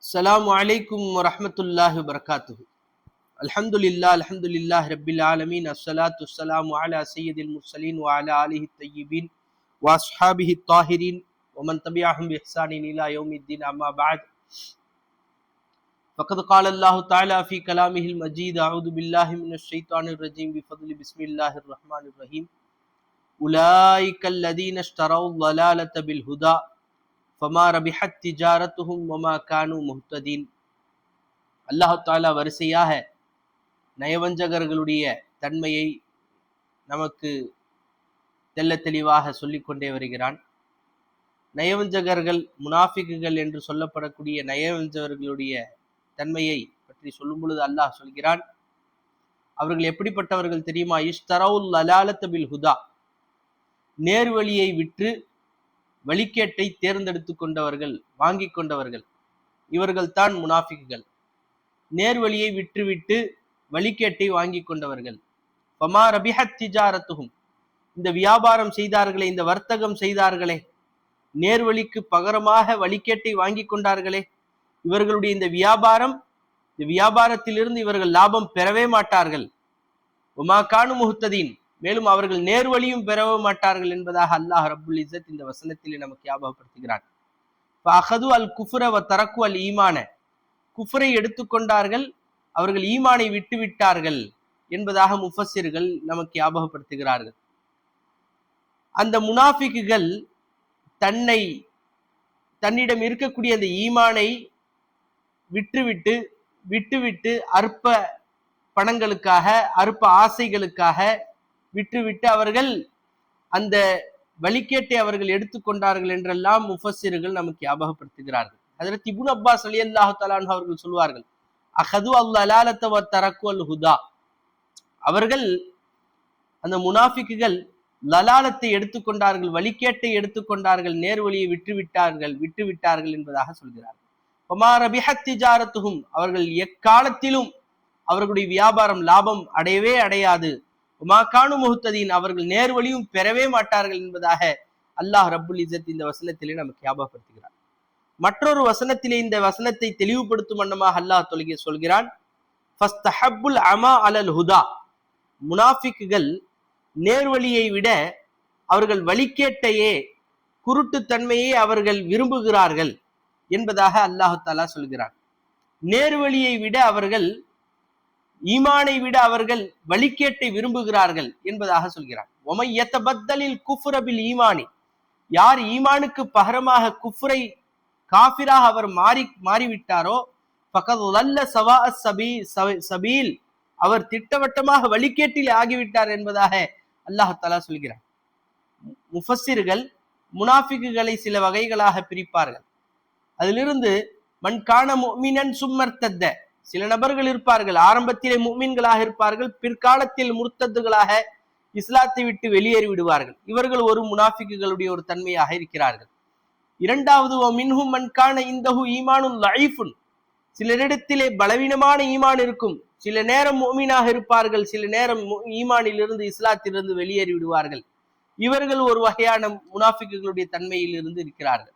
அஸ்ஸலாமு அலைக்கும் வரஹ்மத்துல்லாஹி வபரகாத்துஹு. அல்ஹம்துலில்லாஹி ரப்பில் ஆலமீன். அஸ்ஸலாத்து வஸ்ஸலாமு அலா சய்யிதில் முர்ஸலீன் வ அலா ஆலிஹி தய்யிபீன் வ அஸ்ஹாபிஹி த்தாஹிரீன் வ மன் தபிஅஹும் பி இஹ்சானின் இலா யௌமித்தீன். அம்மா பஅத். ஃபக்கத் கால அல்லாஹு தஆலா ஃபீ கலாமிஹில் மஜீத். அஊது பில்லாஹி மினஷ் ஷைத்தானிர் ரஜீம். பிஃபத்லி பிஸ்மில்லாஹிர் ரஹ்மானிர் ரஹீம். உலாயிகல் லதீன இஷ்தரவு ضلالة بالهدى ஃபமா ரபிஹத் திஜாரத்துஹும் வமா கானூ முஹ்ததீன். அல்லாஹ் தஆலா வரிசையாக நயவஞ்சகர்களுடைய தன்மையை நமக்கு தெள்ள தெளிவாக சொல்லிக்கொண்டே வருகிறான். நயவஞ்சகர்கள், முனாஃபிக்குகள் என்று சொல்லப்படக்கூடிய நயவஞ்சகர்களுடைய தன்மையை பற்றி சொல்லும் பொழுது அல்லாஹ் சொல்கிறான், அவர்கள் எப்படிப்பட்டவர்கள் தெரியுமா? இஷ்தரவுல் லலாலத பில் ஹுதா, நேர்வழியை விற்று வழிகேட்டை தேர்ந்தெடுத்து கொண்டவர்கள், வாங்கி கொண்டவர்கள், இவர்கள் தான் முனாஃபிக்குகள். நேர்வழியை விற்றுவிட்டு வழிகேட்டை வாங்கி கொண்டவர்கள். ஃபமா ரபிஹத் திஜாரத்துஹும், இந்த வியாபாரம் செய்தார்களே, இந்த வர்த்தகம் செய்தார்களே, நேர்வழிக்கு பகரமாக வழிகேட்டை வாங்கி கொண்டார்களே, இவர்களுடைய இந்த வியாபாரத்திலிருந்து இவர்கள் லாபம் பெறவே மாட்டார்கள். வமா கானூ முஹ்ததீன், மேலும் அவர்கள் நேர்வழியும் பெறவே மாட்டார்கள் என்பதாக அல்லாஹ் ரப்புல் இஸ்ஸத் இந்த வசனத்திலே நமக்கு ஞாபகப்படுத்துகிறான். ஃபஅஹது அல் குஃப்ர வ தரக்கு அல் ஈமான, குஃப்ரை எடுத்துக்கொண்டார்கள், அவர்கள் ஈமானை விட்டு விட்டார்கள் என்பதாக முஃபஸ்ஸிர்கள் நமக்கு ஞாபகப்படுத்துகிறார்கள். அந்த முனாஃபிக்குகள் தன்னிடம் இருக்கக்கூடிய அந்த ஈமானை விட்டுவிட்டு அற்ப பணங்களுக்காக, அற்ப ஆசைகளுக்காக விட்டுவிட்டு அவர்கள் அந்த வழிகேட்டை அவர்கள் எடுத்துக்கொண்டார்கள் என்றெல்லாம் முஃபஸ்ஸிர்கள் நமக்கு ஞாபகப்படுத்துகிறார்கள். ஹஜ்ரத் இப்னு அப்பாஸ் ரலியல்லாஹு தஆலா அன்ஹு அவர்கள் சொல்வார்கள், அஹது அல்லலாலத வ தரக்கு அல் ஹுதா, அவர்கள் அந்த முனாஃபிக்குகள் லலாலத்தை எடுத்துக்கொண்டார்கள், வழிகேட்டை எடுத்துக்கொண்டார்கள், நேர்வழியை விட்டுவிட்டார்கள் என்பதாக சொல்கிறார்கள். ஃபமா ரபிஹத் திஜாரத்துஹும், அவர்கள் எக்காலத்திலும் அவர்களுடைய வியாபாரம் லாபம் அடையவே அடையாது. வமா கானூ முஹ்ததீன், அவர்கள் நேர்வழியும் பெறவே மாட்டார்கள் என்பதாக அல்லாஹ் ரப்புல் இஸ்ஸத் இந்த வசனத்திலே நமக்கு ஞாபகப்படுத்துகிறார். மற்றொரு வசனத்திலே இந்த வசனத்தை தெளிவுபடுத்தும் வண்ணமாக அல்லாஹ் சொல்கிறான், ஃபஸ்தஹப்புல் அமா அலல் ஹுதா, முனாஃபிக்குகள் நேர்வழியை விட அவர்கள் வழிகேட்டையே, குருட்டுத்தன்மையை அவர்கள் விரும்புகிறார்கள் என்பதாக அல்லாஹ் தஆலா சொல்கிறான். நேர்வழியை விட அவர்கள், ஈமானை விட அவர்கள் வழிகேட்டை விரும்புகிறார்கள் என்பதாக சொல்கிறான். ஒமை யதபத்தலில் குஃப்ர பில் ஈமானி, யார் ஈமானுக்கு பகரமாக குஃப்ரை, காஃபிராக அவர் மாறிவிட்டாரோ, ஃபகத் ضل سواء السبيل, அவர் திட்டவட்டமாக வழிகேட்டில் ஆகிவிட்டார் என்பதாக அல்லாஹ் தஆலா சொல்கிறார். முஃபஸ்ஸிர்கள் முனாஃபிக்குகளை சில வகைகளாக பிரிப்பார்கள். அதிலிருந்து மன் கான முஃமினன் சும்மர்த்தத, சில நபர்கள் இருப்பார்கள், ஆரம்பத்திலே முஃமின்களாக இருப்பார்கள், பிற்காலத்தில் முர்த்தத்துகளாக இஸ்லாத்தை விட்டு வெளியேறி விடுவார்கள். இவர்கள் ஒரு முனாஃபிக்குகளுடைய ஒரு தன்மையாக இருக்கிறார்கள். இரண்டாவது, மின்ஹும் மன் கான இந்தஹு ஈமானுன் லஈஃபுன், சிலரிடத்திலே பலவீனமான ஈமான் இருக்கும், சில நேரம் முஃமினாக இருப்பார்கள், சில நேரம் ஈமானிலிருந்து, இஸ்லாத்திலிருந்து வெளியேறி விடுவார்கள். இவர்கள் ஒரு வகையான முனாஃபிக்குகளுடைய தன்மையில் இருந்து இருக்கிறார்கள்.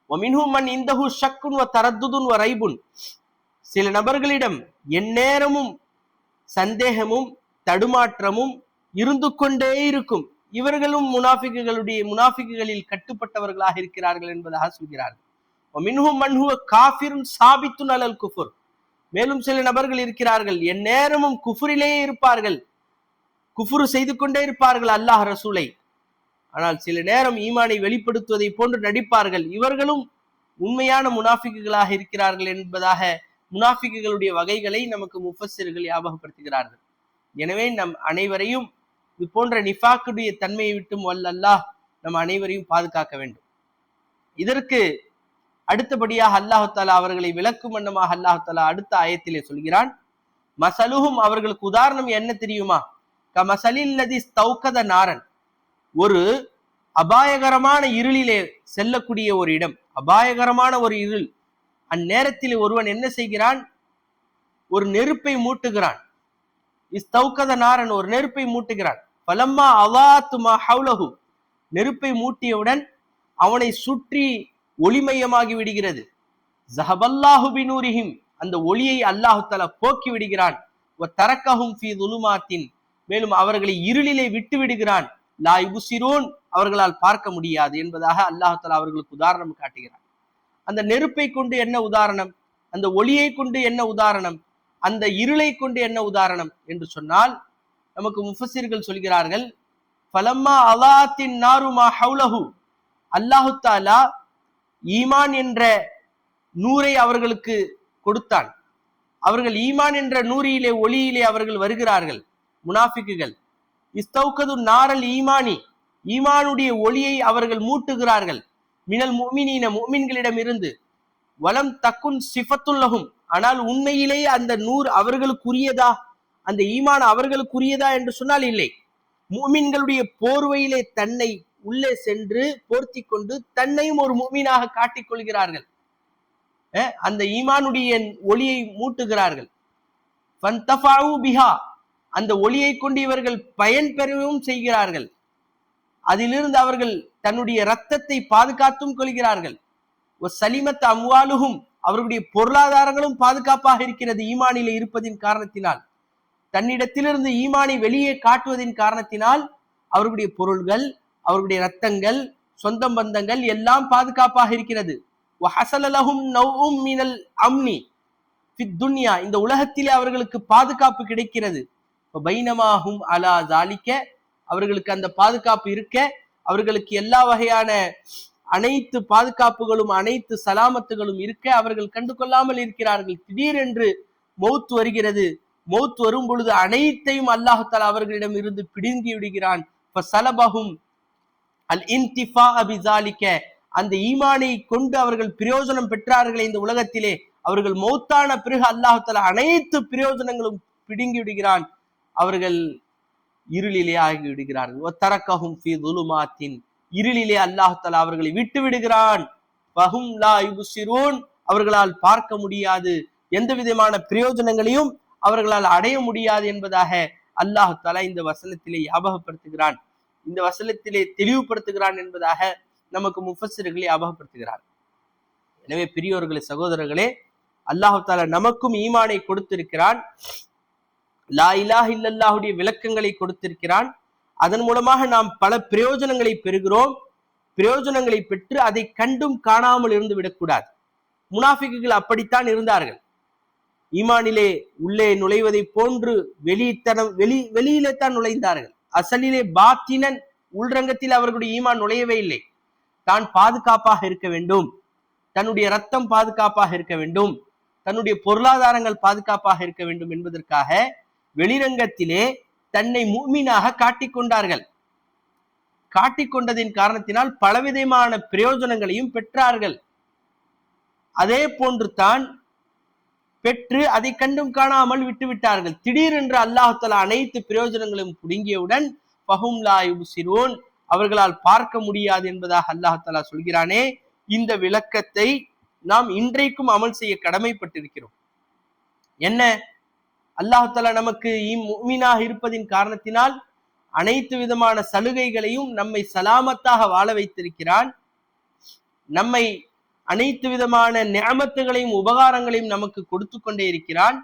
வமின்ஹும் மன் இந்தஹு ஷக்குன் வ தரத்துதுன் வ ரைபுன், சில நபர்களிடம் எந்நேரமும் சந்தேகமும் தடுமாற்றமும் இருந்து கொண்டே இருக்கும். இவர்களும் முனாஃபிக்குகளில் கட்டுப்பட்டவர்களாக இருக்கிறார்கள் என்பதாக சொல்கிறார்கள். வமின்ஹும் மன் ஹுவ காஃபிருன் சாபித்துன் அலல் குஃப்ர், மேலும் சில நபர்கள் இருக்கிறார்கள், எந்நேரமும் குஃப்ரிலேயே இருப்பார்கள், குஃப்ரு செய்து கொண்டே இருப்பார்கள் அல்லாஹ் ரசூலை, ஆனால் சில நேரம் ஈமானை வெளிப்படுத்துவதை போன்று நடிப்பார்கள். இவர்களும் உண்மையான முனாஃபிக்குகளாக இருக்கிறார்கள் என்பதாக முனாஃபிக்குகளுடைய வகைகளை நமக்கு முஃபஸ்ஸிர்கள் ஞாபகப்படுத்துகிறார்கள். எனவே நம் அனைவரையும் இது போன்ற நிஃபாக்குடைய தன்மையை விட்டும் அல்லாஹ் நம் அனைவரையும் பாதுகாக்க வேண்டும். இதற்கு அடுத்தபடியாக அல்லாஹ் தஆலா அவர்களை விளக்கும் வண்ணமாக அல்லாஹ் தஆலா அடுத்த ஆயத்திலே சொல்கிறான், மசலுஹும், அவர்களுக்கு உதாரணம் என்ன தெரியுமா? கமசலில் லதி ஸ்தௌகத நாரன், ஒரு அபாயகரமான இருளிலே செல்லக்கூடிய ஒரு இடம், அபாயகரமான ஒரு இருள், அந்நேரத்தில் ஒருவன் என்ன செய்கிறான்? ஒரு நெருப்பை மூட்டுகிறான். இஸ்தௌகத நாரன், ஒரு நெருப்பை மூட்டுகிறான். ஃபலம்மா அவாத்து மா ஹவுலஹு, நெருப்பை மூட்டியவுடன் அவனை சுற்றி ஒளிமயமாகி விடுகிறது. ஸஹபல்லாஹு பினூரிஹிம், அந்த ஒளியை அல்லாஹு தஆலா போக்கி விடுகிறான். வ தரக்கஹும் ஃபீ ஸுலுமாத்தின், மேலும் அவர்களை இருளிலே விட்டு விடுகிறான். லா யுப்சிரூன், அவர்களால் பார்க்க முடியாது என்பதாக அல்லாஹு தஆலா அவர்களுக்கு உதாரணம் காட்டுகிறான். அந்த நெருப்பை கொண்டு என்ன உதாரணம், அந்த ஒளியை கொண்டு என்ன உதாரணம், அந்த இருளை கொண்டு என்ன உதாரணம் என்று சொன்னால், நமக்கு முஃபஸிர்கள் சொல்கிறார்கள், ஃபலம்மா அலாத்தின் நாருமா ஹவுலஹு, அல்லாஹு தஆலா ஈமான் என்ற நூரை அவர்களுக்கு கொடுத்தான். அவர்கள் ஈமான் என்ற நூரியிலே ஒளியிலே அவர்கள் வருகிறார்கள். முனாஃபிக்குகள் இஸ்தௌகது நாரல் ஈமானி, ஈமானுடைய ஒளியை அவர்கள் மூட்டுகிறார்கள். மினல் முஃமினீன, முஃமின்களிடம் இருந்து. வலம் தக்குன் சிஃபத்துல்லஹும், ஆனால் உண்மையிலேயே அந்த நூர் அவர்களுக்குரியதா, அந்த ஈமான் அவர்களுக்குரியதா என்று சொன்னால் இல்லை. முஃமின்களுடைய போர்வையிலே தன்னை உள்ளே சென்று போர்த்தி கொண்டு தன்னையும் ஒரு முஃமினாக காட்டிக் கொள்கிறார்கள். அந்த ஈமானுடைய ஒளியை மூட்டுகிறார்கள். ஃபந்தஃபஉ பிஹா, அந்த ஒளியை கொண்டு இவர்கள் பயன் பெறவும் செய்கிறார்கள். அதிலிருந்து அவர்கள் தன்னுடைய இரத்தத்தை பாதுகாத்தும் கொள்கிறார்கள். சலிமத் அம்வாலுஹும், அவர்களுடைய பொருளாதாரங்களும் பாதுகாப்பாக இருக்கிறது ஈமானிலே இருப்பதின் காரணத்தினால். தன்னிடத்திலிருந்து ஈமானை வெளியே காட்டுவதின் காரணத்தினால் அவர்களுடைய பொருள்கள், அவர்களுடைய இரத்தங்கள், சொந்த பந்தங்கள் எல்லாம் பாதுகாப்பாக இருக்கிறது. வஹஸல லஹும் நௌஉம் மினல் அம்னி ஃபித் துன்யா, இந்த உலகத்திலே அவர்களுக்கு பாதுகாப்பு கிடைக்கிறது. பைனமாஹும் அலா ஸாலிக, அவர்களுக்கு அந்த பாதுகாப்பு இருக்க, அவர்களுக்கு எல்லா வகையான அனைத்து பாதுகாப்புகளும் அனைத்து சலாமத்துகளும் இருக்க அவர்கள் கண்டு கொள்ளாமல் இருக்கிறார்கள். திடீரென்று மௌத் வருகிறது. மௌத் வரும் பொழுது அனைத்தையும் அல்லாஹு தஆலா அவர்களிடம் இருந்து பிடுங்கி விடுகிறான். ஃபஸலபஹும் அல் இன்திஃபா பிஸாலிக, அந்த ஈமானை கொண்டு அவர்கள் பிரயோஜனம் பெற்றார்களே இந்த உலகத்திலே, அவர்கள் மௌத்தான பிறகு அல்லாஹு தஆலா அனைத்து பிரயோஜனங்களும் பிடுங்கி விடுகிறான். அவர்கள் இருளிலே ஆகி விடுகிறார்கள். வதரக்கஹும் ஃபீ ஸுலுமாத்தின், இருளிலே அல்லாஹு தஆலா அவர்களை விட்டு விடுகிறான். ஃபஹும் லா யுப்சிரூன், அவர்களால் பார்க்க முடியாது, எந்த விதமான பிரயோஜனங்களையும் அவர்களால் அடைய முடியாது என்பதாக அல்லாஹு தஆலா இந்த வசனத்திலே ஞாபகப்படுத்துகிறான், இந்த வசனத்திலே தெளிவுபடுத்துகிறான் என்பதாக நமக்கு முஃபஸ்ஸிர்கள் ஞாபகப்படுத்துகிறார். எனவே பெரியோர்களே, சகோதரர்களே, அல்லாஹு தஆலா நமக்கும் ஈமானை கொடுத்திருக்கிறான். லா இலாஹ இல்லல்லாஹுடைய விளக்கங்களை கொடுத்திருக்கிறான். அதன் மூலமாக நாம் பல பிரயோஜனங்களை பெறுகிறோம். பிரயோஜனங்களை பெற்று அதை கண்டும் காணாமல் இருந்து விடக்கூடாது. முனாஃபிக்குகள் அப்படித்தான் இருந்தார்கள். ஈமானிலே உள்ளே நுழைவதை போன்று வெளியிலே தான் நுழைந்தார்கள். அசலிலே பாத்தினன், உள்ரங்கத்தில் அவர்களுடைய ஈமான் நுழையவே இல்லை. தான் பாதுகாப்பாக இருக்க வேண்டும், தன்னுடைய ரத்தம் பாதுகாப்பாக இருக்க வேண்டும், தன்னுடைய பொருளாதாரங்கள் பாதுகாப்பாக இருக்க வேண்டும் என்பதற்காக வெளிரங்கத்திலே தன்னை முஃமினாக காட்டிக்கொண்டார்கள். காட்டிக்கொண்டதின் காரணத்தினால் பலவிதமான பிரயோஜனங்களையும் பெற்றார்கள். அதே போன்று தான் பெற்று அதை கண்டும் காணாமல் விட்டுவிட்டார்கள். திடீரென்று அல்லாஹ் தஆலா அனைத்து பிரயோஜனங்களையும் புடுங்கியவுடன் ஃபஹும் லா யுப்சிரூன், அவர்களால் பார்க்க முடியாது என்பதாக அல்லாஹ் தஆலா சொல்கிறானே, இந்த விளக்கத்தை நாம் இன்றைக்கும் அமல் செய்ய கடமைப்பட்டிருக்கிறோம். என்ன, அல்லாஹ் தஆலா நமக்கு முஃமினாக இருப்பதின் காரணத்தினால் அனைத்து விதமான சலுகைகளையும் நம்மை சலாமத்தாக வாழ வைத்திருக்கிறான். நம்மை அனைத்து விதமான நிஅமத்துகளையும் உபகாரங்களையும் நமக்கு கொடுத்து கொண்டே இருக்கிறான்.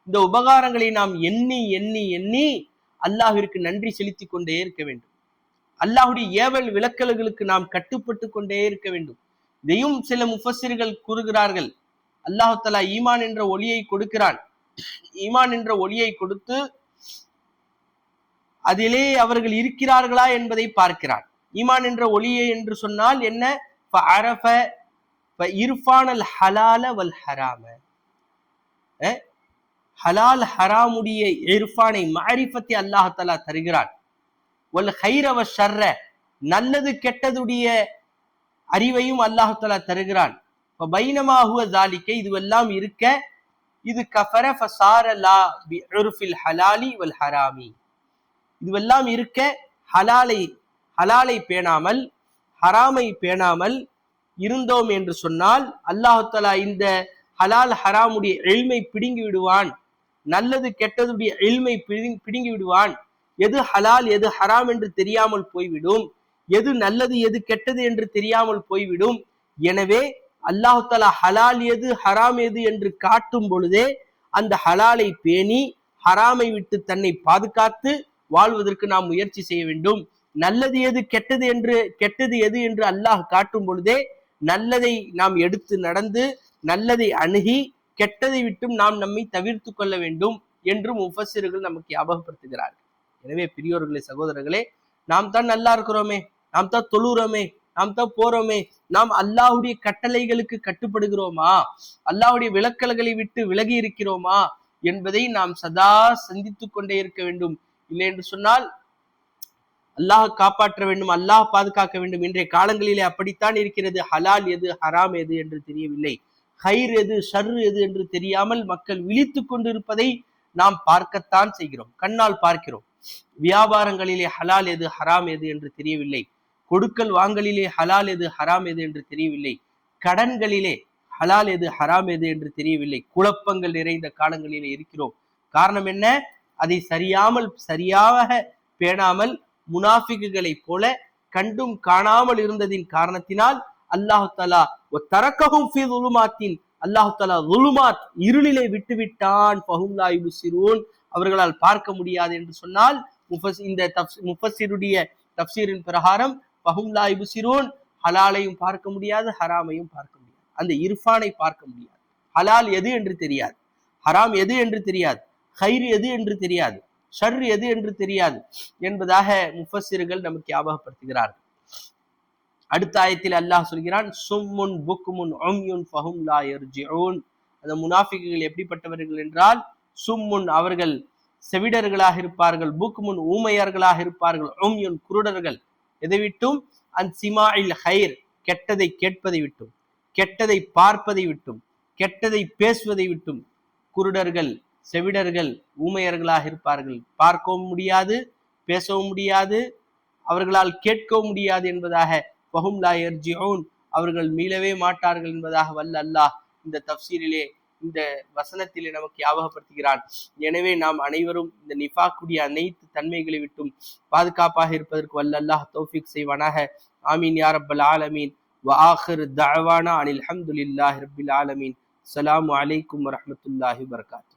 இந்த உபகாரங்களை நாம் எண்ணி எண்ணி எண்ணி அல்லாஹ்விற்கு நன்றி செலுத்திக் கொண்டே இருக்க வேண்டும். அல்லாஹ்வுடைய ஏவல் விலக்கல்களுக்கு நாம் கட்டுப்பட்டு கொண்டே இருக்க வேண்டும். இதையும் சில முஃபஸ்ஸிர்கள் கூறுகிறார்கள். அல்லாஹ் தஆலா ஈமான் என்ற ஒளியை கொடுக்கிறான். ஈமான் என்ற ஒளியை கொடுத்து அதிலே அவர்கள் இருக்கிறார்களா என்பதை பார்க்கிறான். ஈமான் என்ற ஒளியை என்று சொன்னால் என்ன? ஃபஅரஃப ஃபஇர்ஃபானல் ஹலால வல் ஹராம, ஹலால் ஹராமுடைய இர்ஃபானை, மஅரிஃபத்தை அல்லாஹ் தஆலா தருகிறான். வல் கைர வ ஷர்ர, நல்லது கெட்டதுடைய அறிவையும் அல்லாஹ் தஆலா தருகிறான். ஃபபைனமா ஹுவ ஸாலிக, இதுவெல்லாம் இருக்க, இது கஃபர ஃபஸார லா பிஉர்ஃபில் ஹலாலி வல் ஹராமி, இதுவெல்லாம் இருக்க ஹலாலை பேணாமல் ஹராமை பேணாமல் இருந்தோம் என்று சொன்னால் அல்லாஹ் தஆலா இந்த ஹலால் ஹராமுடைய இல்மை பிடுங்கி விடுவான். நல்லது கெட்டதுடைய இல்மை பிடுங்கி விடுவான். எது ஹலால் எது ஹராம் என்று தெரியாமல் போய்விடும். எது நல்லது எது கெட்டது என்று தெரியாமல் போய்விடும். எனவே அல்லாஹு தஆலா ஹலால் எது ஹராம் எது என்று காட்டும் பொழுதே அந்த ஹலாலை பேணி ஹராமை விட்டு தன்னை பாதுகாத்து வாழ்வதற்கு நாம் முயற்சி செய்ய வேண்டும். நல்லது எது கெட்டது எது என்று அல்லாஹ் காட்டும் பொழுதே நல்லதை நாம் எடுத்து நடந்து நல்லதை அணுகி கெட்டதை விட்டும் நாம் நம்மை தவிர்த்து கொள்ள வேண்டும் என்றும் முஃபஸ்ஸிர்கள் நமக்கு ஞாபகப்படுத்துகிறார்கள். எனவே பெரியோர்களே, சகோதரர்களே, நாம் தான் நல்லா இருக்கிறோமே, நாம் தான் தொழுறோமே, நாம் தான் போறோமே, நாம் அல்லாஹ்வுடைய கட்டளைகளுக்கு கட்டுப்படுகிறோமா, அல்லாஹ்வுடைய விலக்கல்களை விட்டு விலகி இருக்கிறோமா என்பதை நாம் சதா சிந்தித்துக் கொண்டே இருக்க வேண்டும். இல்லை என்று சொன்னால் அல்லாஹ் காப்பாற்ற வேண்டும், அல்லாஹ் பாதுகாக்க வேண்டும். இன்றைய காலங்களிலே அப்படித்தான் இருக்கிறது. ஹலால் எது ஹராம் எது என்று தெரியவில்லை, ஹைர் எது ஷர் எது என்று தெரியாமல் மக்கள் விழித்து கொண்டிருப்பதை நாம் பார்க்கத்தான் செய்கிறோம், கண்ணால் பார்க்கிறோம். வியாபாரங்களிலே ஹலால் எது ஹராம் எது என்று தெரியவில்லை, கொடுக்கல் வாங்கலிலே ஹலால் எது ஹராம் எது என்று தெரியவில்லை, கடன்களிலே ஹலால் எது ஹராம் எது என்று தெரியவில்லை. குழப்பங்கள் நிறைந்த காலங்களிலே இருக்கிறோம். காரணம் என்ன? அதை சரியாக பேணாமல் முனாஃபிக்குகளை போல கண்டும் காணாமல் இருந்ததின் காரணத்தினால் அல்லாஹு தஆலா தரக்கஹும் ஃபீ ஸுலுமாத்தின், அல்லாஹு தஆலா ஸுலுமாத் இருளிலே விட்டுவிட்டான். ஃபஹும் லா யுப்சிரூன், அவர்களால் பார்க்க முடியாது என்று சொன்னால் இந்த முஃபஸ்ஸிருடைய தஃப்சீரின் பிரகாரம் ஃபஹும் லா யுப்சிரூன், ஹலாலையும் பார்க்க முடியாது, ஹராமையும் பார்க்க முடியாது, அந்த இர்ஃபானை பார்க்க முடியாது. ஹலால் எது என்று தெரியாது, ஹராம் எது என்று தெரியாது, ஹைர் எது என்று தெரியாது, ஷர் எது என்று தெரியாது என்பதாக முஃபஸ்ஸிர்கள் நமக்கு ஞாபகப்படுத்துகிறார்கள். அடுத்த ஆயத்தில் அல்லாஹ் சொல்கிறான், சும்முன் புக்முன் உம்யுன் ஃபஹும் லா யர்ஜிஊன். அந்த முனாஃபிக்குகள் எப்படிப்பட்டவர்கள் என்றால், சும்முன் அவர்கள் செவிடர்களாக இருப்பார்கள், புக்முன் ஊமையர்களாக இருப்பார்கள், உம்யுன் குருடர்கள். எதை விட்டும்? அன் சிமாஇல் ஹைர், கெட்டதை கேட்பதை விட்டும், கெட்டதை பார்ப்பதை விட்டும், கெட்டதை பேசுவதை விட்டும் குருடர்கள் செவிடர்கள் ஊமையர்களாக இருப்பார்கள். பார்க்கவும் முடியாது, பேசவும் முடியாது, அவர்களால் கேட்கவும் முடியாது என்பதாக ஃபஹும் லா யர்ஜிஊன், அவர்கள் மீளவே மாட்டார்கள் என்பதாக வல்ல அல்லாஹ் இந்த தஃப்சீரிலே, இந்த வசனத்திலே நமக்கு ஞாபகப்படுத்துகிறான். எனவே நாம் அனைவரும் இந்த நிஃபாக்குடைய அனைத்து தன்மைகளை விட்டும் பாதுகாப்பாக இருப்பதற்கு வல்ல அல்லாஹ் தௌஃபீக் செய்வானாக. ஆமீன் யா ரப்பல் ஆலமீன். வ ஆகிரு தஅவானா அனில் ஹம்துலில்லாஹி ரப்பில் ஆலமீன். அஸ்ஸலாமு அலைக்கும் வரஹ்மத்துல்லாஹி வபரகாத்துஹு.